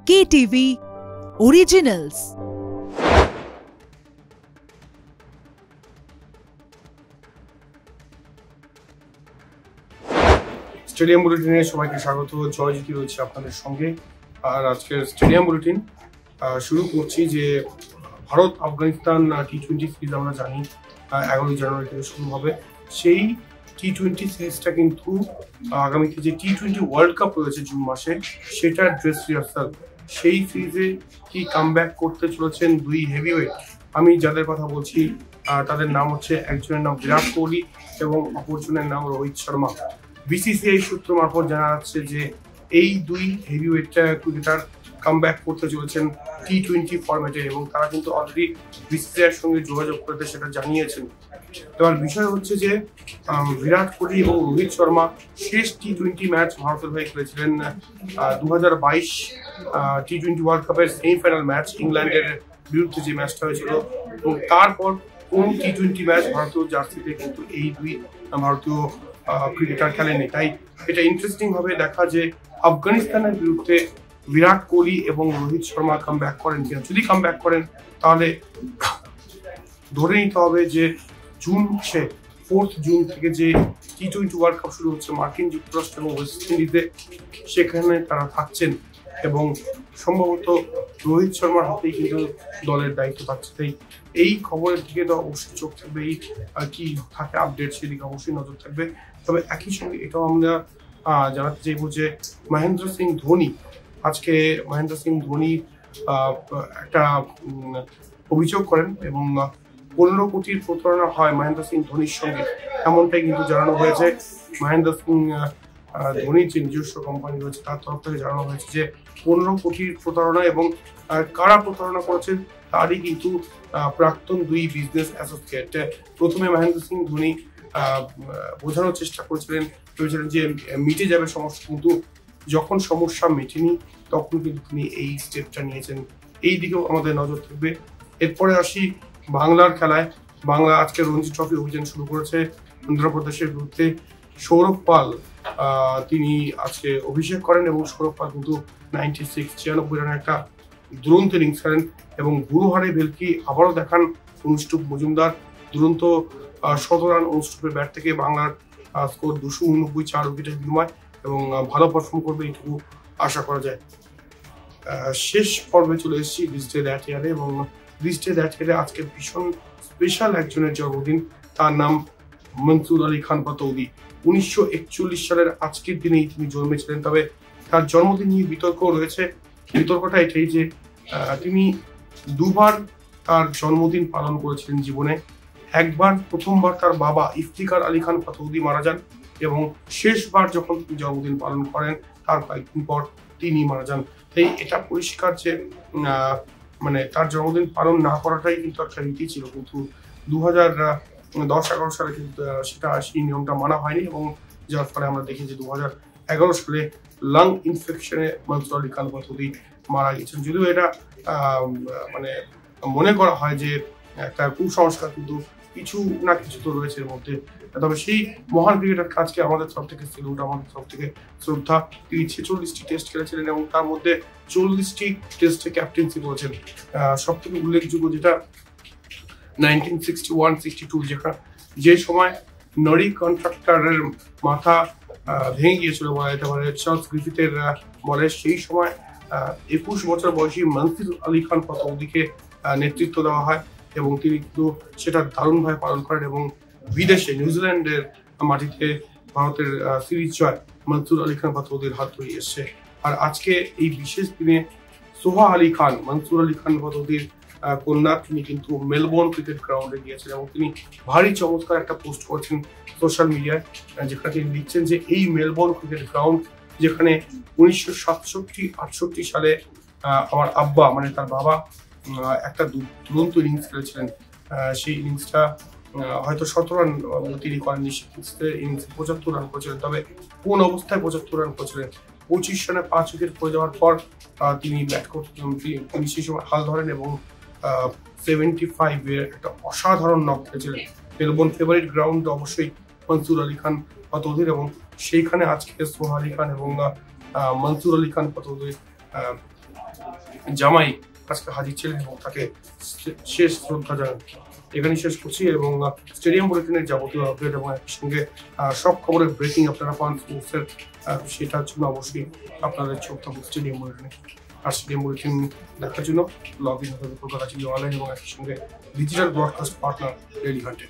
KTV Originals। Stadium বুলেটিনে সবাইকে স্বাগত। জয়জিৎ রয়েছে আপনাদের সঙ্গে। আর আজকের স্টেডিয়াম বুলেটিন শুরু করছি যে ভারত আফগানিস্তান টি-20 সিরিজ আমরা জানি 11 জানুয়ারি থেকে শুরু হবে। সেই টি-20 সিরিজটা কিন্তু আগামীতে যে টি-20 ওয়ার্ল্ড কাপ রয়েছে জুন মাসে, সেটার ড্রেস রিহার্সাল। সেই সিরিজে কি কামব্যাক করতে চলেছেন দুই হেভিওয়েট। আমি যাদের কথা বলছি তাদের নাম হচ্ছে, একজনের নাম বিরাট কোহলি এবং অপরজনের নাম রোহিত শর্মা। বিসিসিআই সূত্র মারফত জানা যাচ্ছে যে এই দুই হেভিওয়েট ক্রিকেটার কামব্যাক করতে চলেছেন টি-20 ফরম্যাটে এবং তারা কিন্তু অলরেডি বিসিসিআই এর সঙ্গে যোগাযোগ করতে সেটা জানিয়েছেন। এবার বিষয় হচ্ছে যে বিরাট কোহলি এবং রোহিত শর্মা শেষ টি-20 ম্যাচ ভারতের হয়ে খেলেছিলেন 2022 টি-20 ওয়ার্ল্ড কাপের সেমিফাইনাল ম্যাচ ইংল্যান্ডের বিরুদ্ধে যে ম্যাচটা হয়েছিল। এবং তারপর কোন টি-20 ম্যাচ ভারতীয় জার্সিতে কিন্তু এই দুই ভারতীয় ক্রিকেটার খেলেনি। তাই এটা ইন্টারেস্টিং হবে দেখা যে আফগানিস্তানের বিরুদ্ধে বিরাট কোহলি এবং রোহিত শর্মা কামব্যাক করেন কিনা। যদি কামব্যাক করেন তাহলে ধরে নিতে হবে যে জুন মাসে 4 জুন থেকে যে টি-20 ওয়ার্ল্ড কাপ শুরু হচ্ছে মার্কিন যুক্তরাষ্ট্র এবং ওয়েস্ট ইন্ডিজে, সেখানে তারা থাকছেন এবং সম্ভবত রোহিত শর্মার হাতেই কিন্তু দলের দায়িত্ব থাকছে। তাই এই খবরের দিকে তো অবশ্যই চোখ থাকবে, এই কি থাকে আপডেট সেদিকে অবশ্যই নজর থাকবে। তবে একই সঙ্গে এটাও আমরা জানাতে চাইবো যে মহেন্দ্র সিং ধোনি, আজকে মহেন্দ্র সিং ধোনি একটা অভিযোগ করেন এবং 15 কোটির প্রতারণা হয় মহেন্দ্র সিং ধোনির সঙ্গে, এমনটাই কিন্তু জানানো হয়েছে। মহেন্দ্র সিং ধোনির যে নিজস্ব কোম্পানি রয়েছে তার তরফ থেকে জানানো হয়েছে যে 15 কোটির প্রতারণা এবং কারা প্রতারণা করেছেন তারই কিন্তু প্রাক্তন দুই বিজনেস অ্যাসোসিয়েট। প্রথমে মহেন্দ্র সিং ধোনি বোঝানোর চেষ্টা করেছিলেন, ভেবেছিলেন যে মিটে যাবে সমস্যা, কিন্তু যখন সমস্যা মেটেনি তখন কিন্তু তিনি এই স্টেপটা নিয়েছেন। এই দিকেও আমাদের নজর থাকবে। এরপরে আসি বাংলার খেলায়। বাংলা আজকে রঞ্জি ট্রফি অভিযান শুরু করেছে অন্ধ্রপ্রদেশের বিরুদ্ধে। সৌরভ পাল তিনি আজকে অভিষেক করেন এবং সৌরভ পাল কিন্তু 96 রানের একটা দুরন্ত ইনিংস খেলেন এবং গুরুহারে ভেলকি আবারও দেখান অনুষ্টুপ মজুমদার। দুরন্ত 100 রান অনুষ্টুপের ব্যাট থেকে বাংলার স্কোর 289, 4 উইকেটের বিনিময় এবং ভালো পারফর্ম করবে এইটুকু আশা করা যায়। শেষ পর্বে চলে এসেছি দিস ডে দ্যাট ইয়ারে এবং দিস ডে দ্যাট ইয়ারে আজকে ভীষণ স্পেশাল একজনের জন্মদিন। তার নাম মনসুর আলী খান পাতৌদি। 1941 সালের আজকের দিনেই তিনি জন্মেছিলেন। তবে তার জন্মদিন নিয়ে বিতর্ক রয়েছে। বিতর্কটা এটাই যে তিনি দুবার তার জন্মদিন পালন করেছিলেন জীবনে। একবার প্রথমবার তার বাবা ইফতিকার আলী খান পাতৌদি মারা যান এবং শেষবার যখন তিনি জন্মদিন পালন করেন তার কয়েকদিন পর তিনি মারা যান। তাই এটা পরিষ্কার যে মানে তার জন্মদিন পালন না করাটাই কিন্তু একটা রীতি ছিল, কিন্তু 2010-11 সালে কিন্তু সেটা সেই নিয়মটা মানা হয়নি এবং যার ফলে আমরা দেখি যে 2011 সালে লাং ইনফেকশনে মনসুর আলী খান পাতৌদি মারা গেছেন। যদিও এটা মানে মনে করা হয় যে একটা কুসংস্কার, কিন্তু কিছু না কিছু তো রয়েছে এর মধ্যে। তবে সেই মহান ক্রিকেটার কাজকে আমাদের তরফ থেকে সেলুট, আমাদের তরফ থেকে শ্রদ্ধা। তিনি 46টি টেস্ট খেলেছিলেন এবং তার মধ্যে 40টি টেস্টে ক্যাপ্টেন্সি করেছেন। সব থেকে উল্লেখযোগ্য যেটা 1961-62 যে সময় নরি কন্ট্রাক্টরের মাথা ভেঙে গিয়েছিল বলা যেতে পারে চার্লস গ্রিফিথের বলে, সেই সময় 21 বছর বয়সী মনসুর আলী খান পাতৌদিকে নেতৃত্ব দেওয়া হয় এবং তিনি কিন্তু সেটা দারুণভাবে পালন করেন এবং বিদেশে নিউজিল্যান্ডের মাটিতে ভারতের সিরিজ জয় মনসুর আলী খান পাতৌদির হাত ধরে এসছে। আর আজকে এই বিশেষ দিনে সোহা আলী খান, মনসুর আলী খান পাতৌদির কন্যা, তিনি কিন্তু মেলবোর্ন ক্রিকেট গ্রাউন্ডে গিয়েছেন এবং তিনি ভারী চমৎকার একটা পোস্ট করছেন সোশ্যাল মিডিয়ায়, যেখানে তিনি লিখছেন যে এই মেলবোর্ন ক্রিকেট গ্রাউন্ড যেখানে 1967-68 সালে আমার আব্বা মানে তার বাবা একটা দুরন্ত ইনিংস খেলেছিলেন। সেই ইনিংসটা হয়তো 17 রান তিনি করেননি, ইনিংসে 75 রান করেছিলেন। তবে কোন অবস্থায় 75 রান করেছিলেন? 25 রানে 5 উইকেট পড়ে যাওয়ার পর তিনি ব্যাট করতেন, তিনি সেই সময় হাল ধরেন এবং 75 এর একটা অসাধারণ নক খেলেছিলেন। মেলবোর্ন ফেভারিট গ্রাউন্ড অবশ্যই মনসুর আলী খান পাতৌদির এবং সেইখানে আজকে সোহা আলী খান এবং মনসুর আলী খান পাতৌদির জামাই আজকে হাজির ছিলেন এবং তাকে শেষ শ্রদ্ধা জানান। এখানেই শেষ করছি এবং স্টেডিয়াম বুলেটিনের যাবতীয় আপডেট এবং একই সঙ্গে সব খবরের ব্রেকিং আপনারা পান স্পোর্টসের, সেটার জন্য অবশ্যই আপনাদের চোখ থাকুন স্টেডিয়াম বুলেটিনে। আর স্টেডিয়াম বুলেটিন দেখার জন্য লগ ইন হবে কলকাতা টিভি অনলাইন এবং একই সঙ্গে ডিজিটাল ব্রডকাস্ট পার্টনার ডেইলি হান্টে।